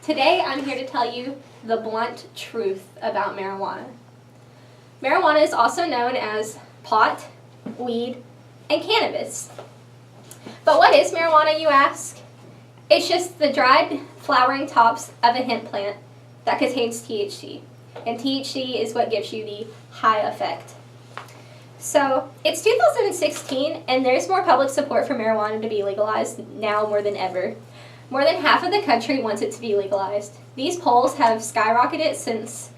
Today I'm here to tell you the blunt truth about marijuana. Marijuana is also known as pot, weed, and cannabis. But what is marijuana, you ask? It's just the dried flowering tops of a hemp plant that contains THC. And THC is what gives you the high effect. So it's 2016 and there's more public support for marijuana to be legalized now more than ever. More than half of the country wants it to be legalized. These polls have skyrocketed since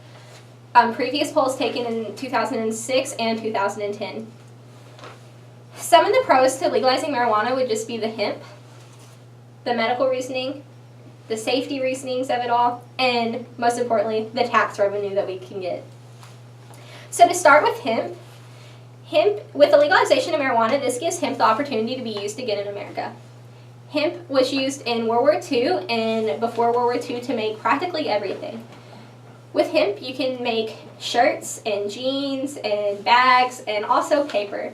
previous polls taken in 2006 and 2010. Some of the pros to legalizing marijuana would just be the hemp, the medical reasoning, the safety reasonings of it all, and most importantly, the tax revenue that we can get. So to start with hemp, with the legalization of marijuana, this gives hemp the opportunity to be used again in America. Hemp was used in World War II and before World War II to make practically everything. With hemp, you can make shirts and jeans and bags and also paper.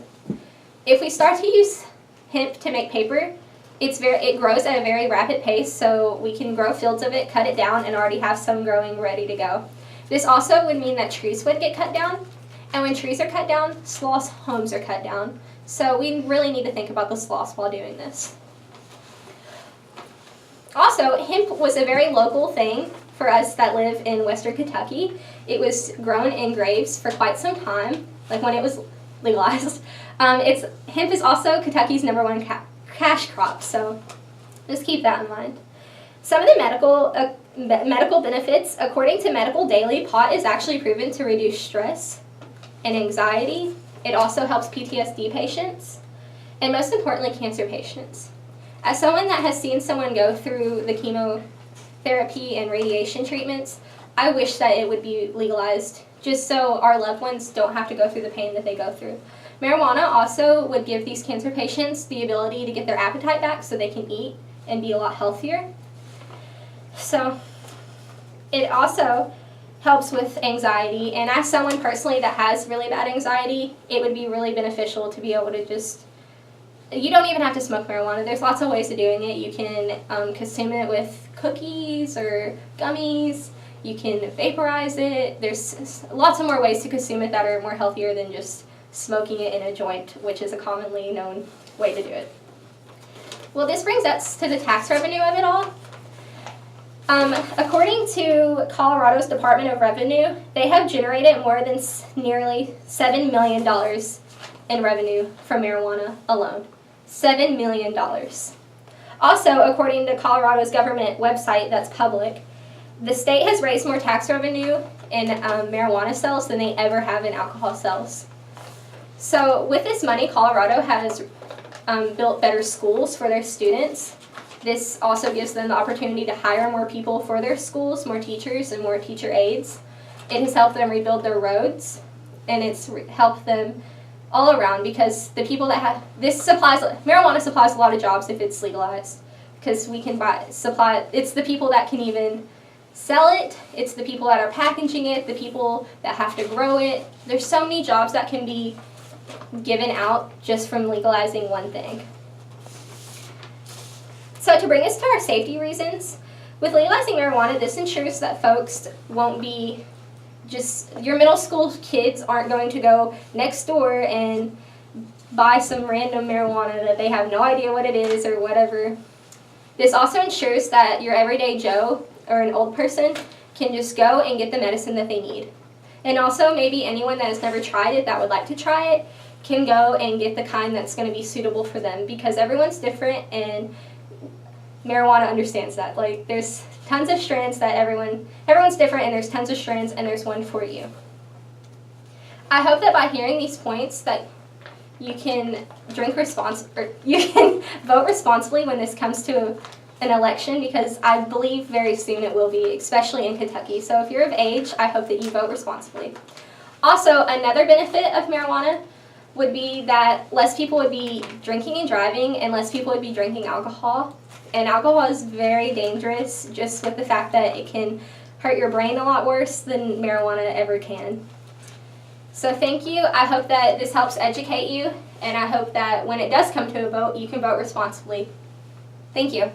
If we start to use hemp to make paper, it grows at a very rapid pace, so we can grow fields of it, cut it down, and already have some growing ready to go. This also would mean that trees would get cut down, and when trees are cut down, sloths' homes are cut down. So we really need to think about the sloths while doing this. Also, hemp was a very local thing for us that live in Western Kentucky. It was grown in graves for quite some time, like when it was legalized. Hemp is also Kentucky's #1 cash crop, so just keep that in mind. Some of the medical benefits, according to Medical Daily, pot is actually proven to reduce stress and anxiety. It also helps PTSD patients, and most importantly, cancer patients. As someone that has seen someone go through the chemotherapy and radiation treatments, I wish that it would be legalized just so our loved ones don't have to go through the pain that they go through. Marijuana also would give these cancer patients the ability to get their appetite back so they can eat and be a lot healthier. So it also helps with anxiety, and as someone personally that has really bad anxiety, it would be really beneficial to be able to you don't even have to smoke marijuana. There's lots of ways of doing it. You can consume it with cookies or gummies. You can vaporize it. There's lots of more ways to consume it that are more healthier than just smoking it in a joint, which is a commonly known way to do it. Well, this brings us to the tax revenue of it all. According to Colorado's Department of Revenue, they have generated more than nearly $7 million in revenue from marijuana alone. $7 million. Also, according to Colorado's government website that's public, the state has raised more tax revenue in marijuana sales than they ever have in alcohol sales. So with this money, Colorado has built better schools for their students. This also gives them the opportunity to hire more people for their schools, more teachers and more teacher aides. It has helped them rebuild their roads, and it's helped them all around because the people that have marijuana supplies a lot of jobs if it's legalized, because we can it's the people that can even sell it, it's the people that are packaging it, the people that have to grow it. There's so many jobs that can be given out just from legalizing one thing. So to bring us to our safety reasons, with legalizing marijuana, this ensures that folks won't be your middle school kids aren't going to go next door and buy some random marijuana that they have no idea what it is or whatever. This also ensures that your everyday Joe or an old person can just go and get the medicine that they need. And also maybe anyone that has never tried it that would like to try it can go and get the kind that's going to be suitable for them, because everyone's different and marijuana understands that. Like, there's tons of strands that everyone's different, and there's tons of strands, and there's one for you. I hope that by hearing these points that you can you can vote responsibly when this comes to an election, because I believe very soon it will be, especially in Kentucky. So if you're of age, I hope that you vote responsibly. Also, another benefit of marijuana would be that less people would be drinking and driving, and less people would be drinking alcohol. And alcohol is very dangerous, just with the fact that it can hurt your brain a lot worse than marijuana ever can. So thank you. I hope that this helps educate you, and I hope that when it does come to a vote, you can vote responsibly. Thank you.